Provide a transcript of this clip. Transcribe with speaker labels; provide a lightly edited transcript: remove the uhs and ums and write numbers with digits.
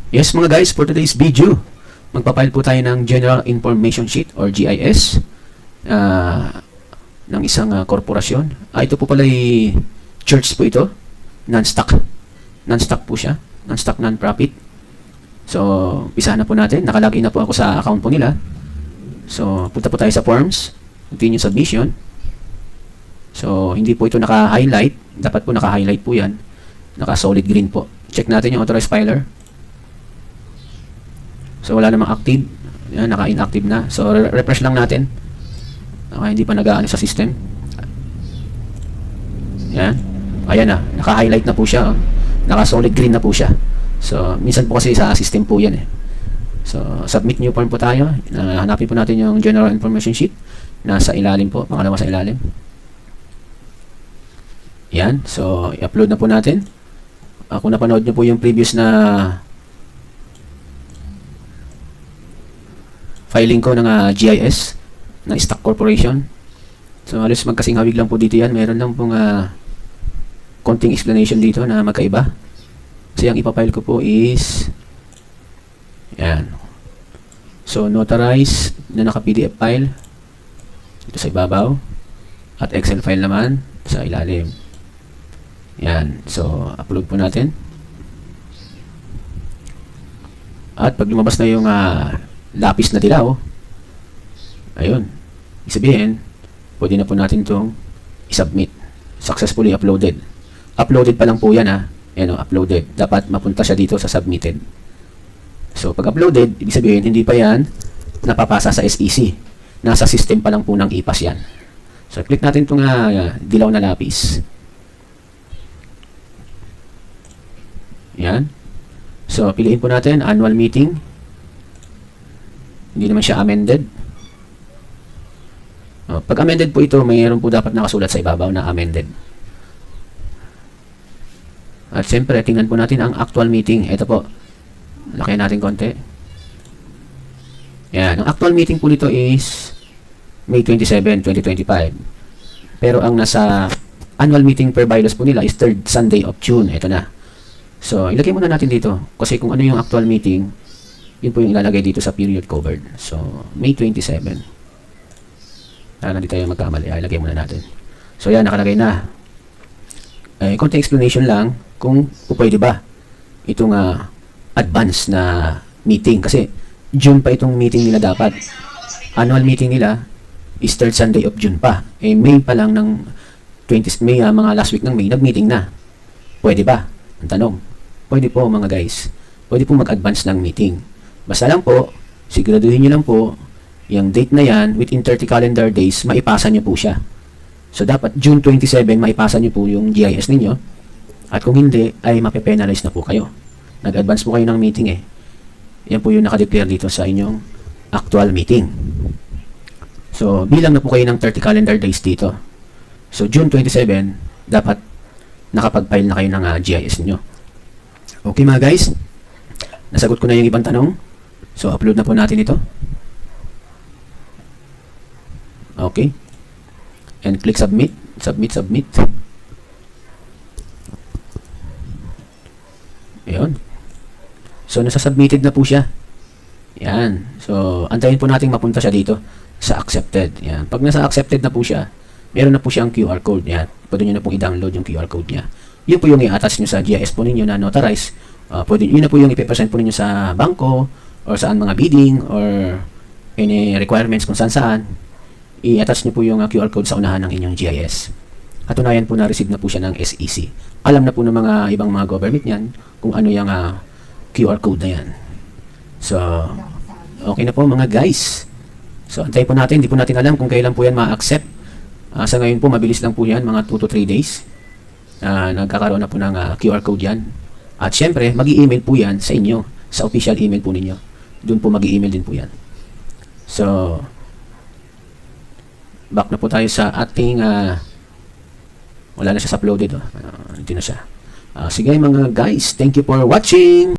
Speaker 1: Yes mga guys, for today's video, magpapile po tayo ng General Information Sheet or GIS ng isang korporasyon. Ito po pala ay church po ito, non-stock. Non-stock po siya, non-stock non-profit. So, pisahan na po natin. Nakalagay na po ako sa account po nila. So, punta po tayo sa forms, continue submission. So, hindi po ito naka-highlight. Dapat po naka-highlight po yan. Naka-solid green po. Check natin yung authorized filer. So, wala namang active. Yan, naka-inactive na. So, refresh lang natin. Okay, hindi pa nag-aano sa system. Yan. Ayan na. Naka-highlight na po siya. Oh. Naka-solid green na po siya. So, minsan po kasi sa system po yan eh. So, submit new form po tayo. Hanapin po natin yung General Information Sheet. Nasa ilalim po. Pangalawa sa ilalim. Yan. So, i-upload na po natin. Kung napanood nyo po yung previous na filing ko ng GIS na stock corporation. So, halos magkasing hawig lang po dito yan. Meron lang pong konting explanation dito na magkaiba. Kasi ang ipapile ko po is yan. So, notarize na naka-PDF file dito sa ibabaw at Excel file naman sa ilalim. Yan. So, upload po natin. At pag lumabas na yung lapis na dilaw, ayun, isabihin, pwede na po natin itong i-submit. Successfully uploaded. Uploaded pa lang po yan Ayan o, uploaded. Dapat mapunta siya dito sa submitted. So, pag uploaded, ibig sabihin, hindi pa yan napapasa sa SEC. Nasa system pa lang po ng IPAS yan. So, click natin itong dilaw na lapis. Yan. So, piliin po natin, annual meeting. Hindi naman siya amended. Pag amended po ito, mayroon po dapat nakasulat sa ibabaw na amended. At siyempre, tingnan po natin ang actual meeting. Ito po. Lakayan natin konti. Yan. Ang actual meeting po nito is May 27, 2025. Pero ang nasa annual meeting per bylaws po nila is 3rd Sunday of June. Ito na. So, ilagay muna natin dito. Kasi kung ano yung actual meeting, yun po yung ilalagay dito sa period covered. So, May 27. Hindi tayo magkamali. Ilagay muna natin. So, yan. Nakalagay na. Konting explanation lang kung pwede ba itong advance na meeting. Kasi, June pa itong meeting nila dapat. Annual meeting nila is 3rd Sunday of June pa. May pa lang ng 20, May, mga last week ng May, nag-meeting na. Pwede ba? Ang tanong. Pwede po mga guys. Pwede po mag-advance ng meeting. Basta lang po, siguraduhin nyo lang po, yung date na yan, within 30 calendar days, maipasa nyo po siya. So, dapat June 27, maipasa nyo po yung GIS ninyo. At kung hindi, ay mape-penalize na po kayo. Nag-advance po kayo ng meeting eh. Yan po yung nakadeclare dito sa inyong actual meeting. So, bilang na po kayo ng 30 calendar days dito. So, June 27, dapat nakapag-file na kayo ng GIS nyo. Okay mga guys, nasagot ko na yung ibang tanong. So, upload na po natin ito. Okay. And click submit. Submit. Ayun. So, nasa-submitted na po siya. Yan. So, antayin po natin mapunta siya dito sa accepted. Yan. Pag nasa accepted na po siya, meron na po siyang QR code. Yan. Pwede nyo na pong i-download yung QR code niya. Yun po yung i-attach nyo sa GIS po ninyo na notarize. Yun na po yung ipipresent po ninyo sa bangko or saan mga bidding or any requirements kung saan. I-attach nyo po yung QR code sa unahan ng inyong GIS. Katunayan po na-receive na po siya ng SEC. Alam na po ng mga ibang mga government yan kung ano yung QR code na yan. So, okay na po mga guys. So, antayin po natin. Hindi po natin alam kung kailan po yan ma-accept. Sa ngayon po, mabilis lang po yan. Mga 2 to 3 days. Nagkakaroon na po ng QR code yan. At syempre, mag-i-email po yan sa inyo. Sa official email po ninyo. Doon po mag-i-email din po yan. So, back na po tayo sa ating wala na siya sa uploaded. Hindi na siya. Sige mga guys, thank you for watching.